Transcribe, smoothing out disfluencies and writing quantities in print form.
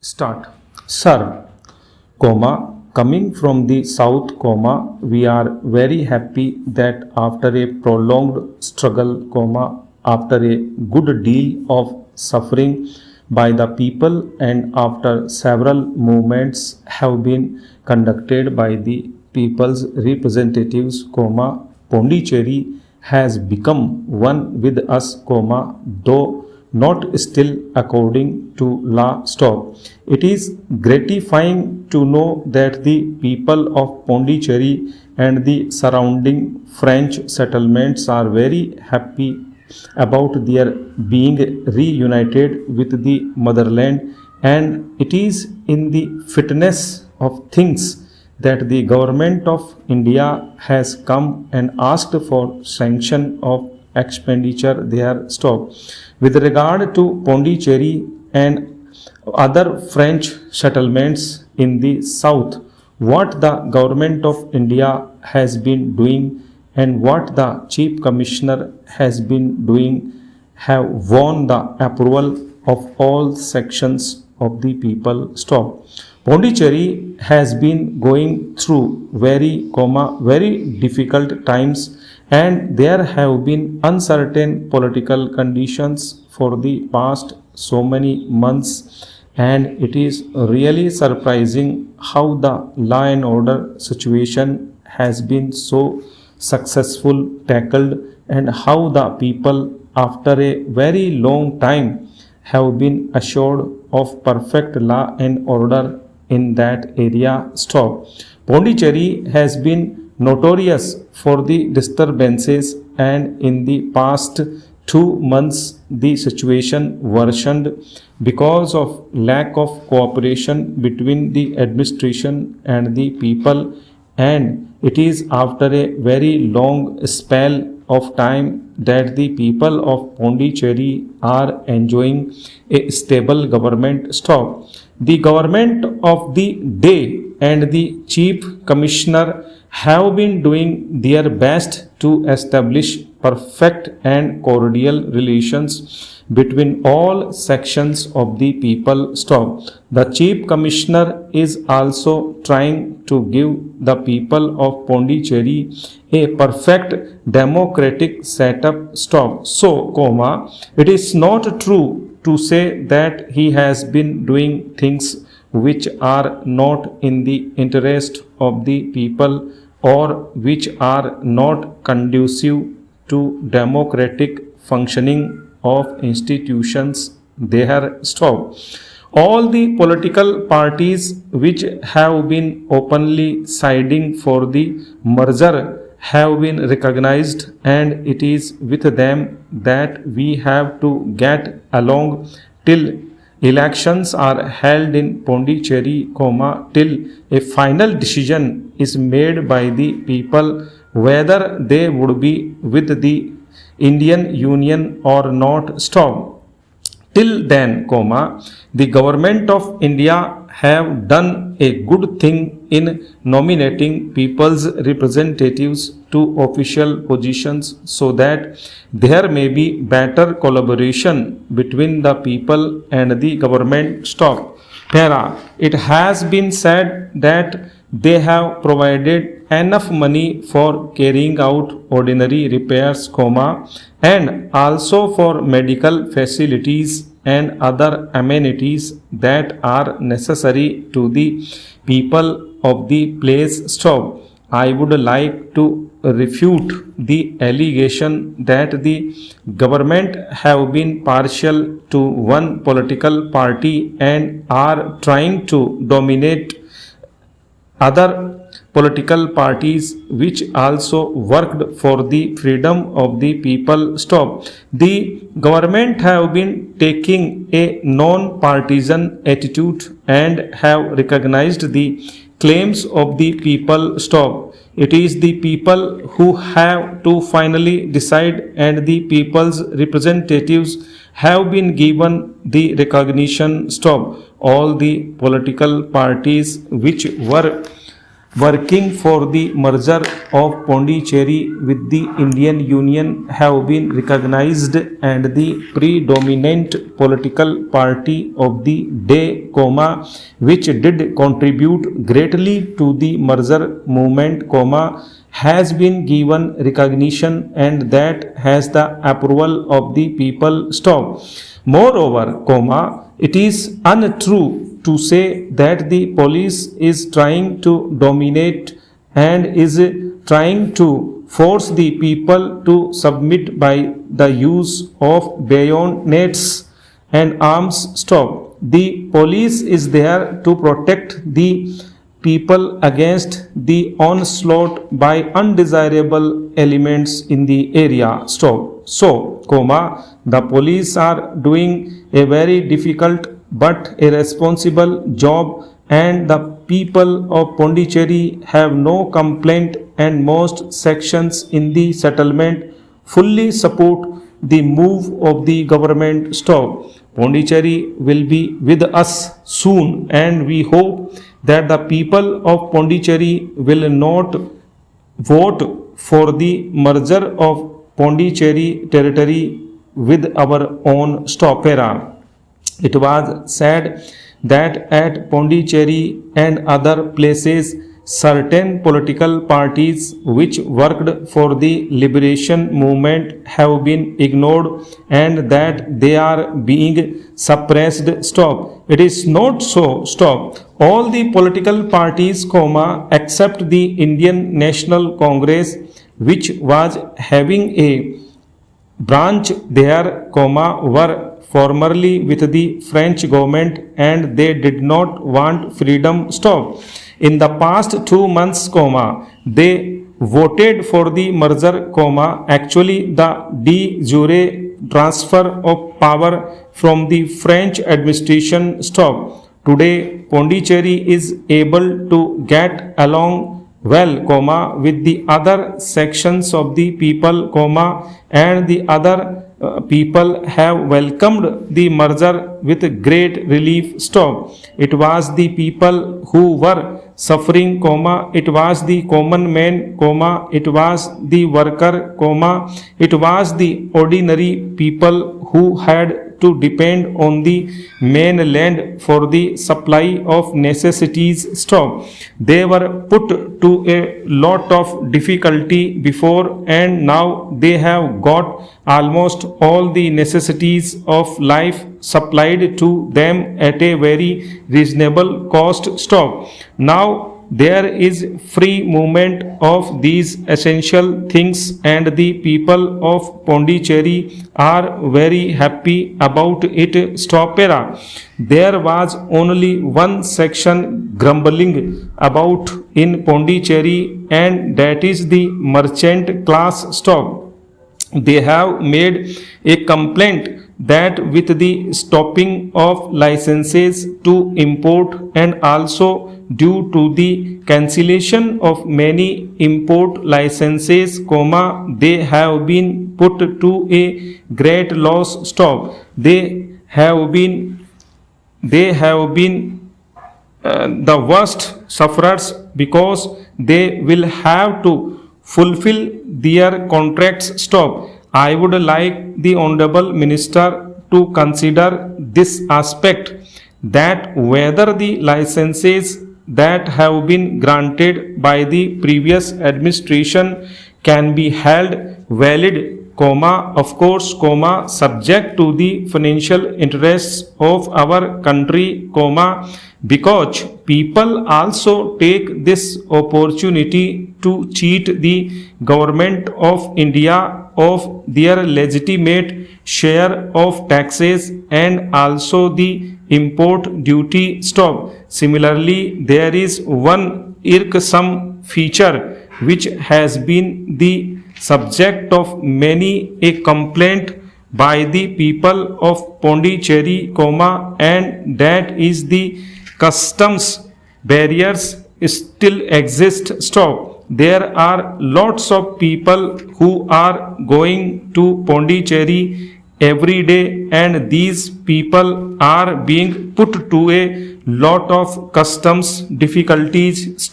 Start. Sir, coming from the south, we are very happy that after a prolonged struggle, after a good deal of suffering by the people and after several movements have been conducted by the people's representatives, Pondicherry has become one with us, though not still according to law. Stop. It is gratifying to know that the people of Pondicherry and the surrounding French settlements are very happy about their being reunited with the motherland, and it is in the fitness of things that the government of India has come and asked for sanction of expenditure there. Stop. With regard to Pondicherry and other French settlements in the south, what the government of India has been doing and what the chief commissioner has been doing have won the approval of all sections of the people. Stop. Pondicherry has been going through very difficult times, and there have been uncertain political conditions for the past so many months, and it is really surprising how the law and order situation has been so successful tackled, and how the people after a very long time have been assured of perfect law and order in that area. Stop. Pondicherry has been notorious for the disturbances, and in the past 2 months the situation worsened because of lack of cooperation between the administration and the people, and it is after a very long spell of time that the people of Pondicherry are enjoying a stable government. Stop. The government of the day and the chief commissioner have been doing their best to establish perfect and cordial relations between all sections of the people. Stop. The chief commissioner is also trying to give the people of Pondicherry a perfect democratic setup. Stop. So, it is not true to say that he has been doing things which are not in the interest of the people or which are not conducive to democratic functioning of institutions there. Stop. All the political parties which have been openly siding for the merger have been recognized, and it is with them that we have to get along till elections are held in Pondicherry, till a final decision is made by the people whether they would be with the Indian Union or not. Stop. Till then, the government of India have done a good thing in nominating people's representatives to official positions so that there may be better collaboration between the people and the government. Stop. Para. It has been said that they have provided enough money for carrying out ordinary repairs, and also for medical facilities and other amenities that are necessary to the people of the place. Stop. I would like to refute the allegation that the government have been partial to one political party and are trying to dominate other political parties which also worked for the freedom of the people. Stop. The government have been taking a non-partisan attitude and have recognized the claims of the people. Stop. It is the people who have to finally decide, and the people's representatives have been given the recognition. Stop. All the political parties which were working for the merger of Pondicherry with the Indian Union have been recognized, and the predominant political party of the day, which did contribute greatly to the merger movement, has been given recognition, and that has the approval of the people. Moreover, it is untrue to say that the police is trying to dominate and is trying to force the people to submit by the use of bayonets and arms. The police is there to protect the people against the onslaught by undesirable elements in the area. The police are doing a very difficult but a responsible job, and the people of Pondicherry have no complaint, and most sections in the settlement fully support the move of the government. Pondicherry will be with us soon, and we hope that the people of Pondicherry will not vote for the merger of Pondicherry territory with our own. It was said that at Pondicherry and other places, certain political parties which worked for the liberation movement have been ignored, and that they are being suppressed. It is not so. All the political parties, except the Indian National Congress, which was having a branch there, were formerly with the French government, and they did not want freedom. In the past 2 months, they voted for the merger, actually the de jure transfer of power from the French administration. Today, Pondicherry is able to get along well, with the other sections of the people, and the other people have welcomed the merger with great relief. It was the people who were suffering, it was the common man, it was the worker, it was the ordinary people who had to depend on the mainland for the supply of necessities. They were put to a lot of difficulty before, and now they have got almost all the necessities of life supplied to them at a very reasonable cost. Now there is free movement of these essential things, and the people of Pondicherry are very happy about it. There was only one section grumbling about in Pondicherry, and that is the merchant class. They have made a complaint that with the stopping of licenses to import, and also due to the cancellation of many import licenses, they have been put to a great loss. They have been the worst sufferers, because they will have to fulfill their contracts. I would like the Honorable Minister to consider this aspect, that whether the licenses that have been granted by the previous administration can be held valid, of course, subject to the financial interests of our country, because people also take this opportunity to cheat the government of India of their legitimate share of taxes, and also the import duty. Similarly, there is one irksome feature which has been the subject of many a complaint by the people of Pondicherry, and that is the customs barriers still exist. There are lots of people who are going to Pondicherry every day, and these people are being put to a lot of customs difficulties.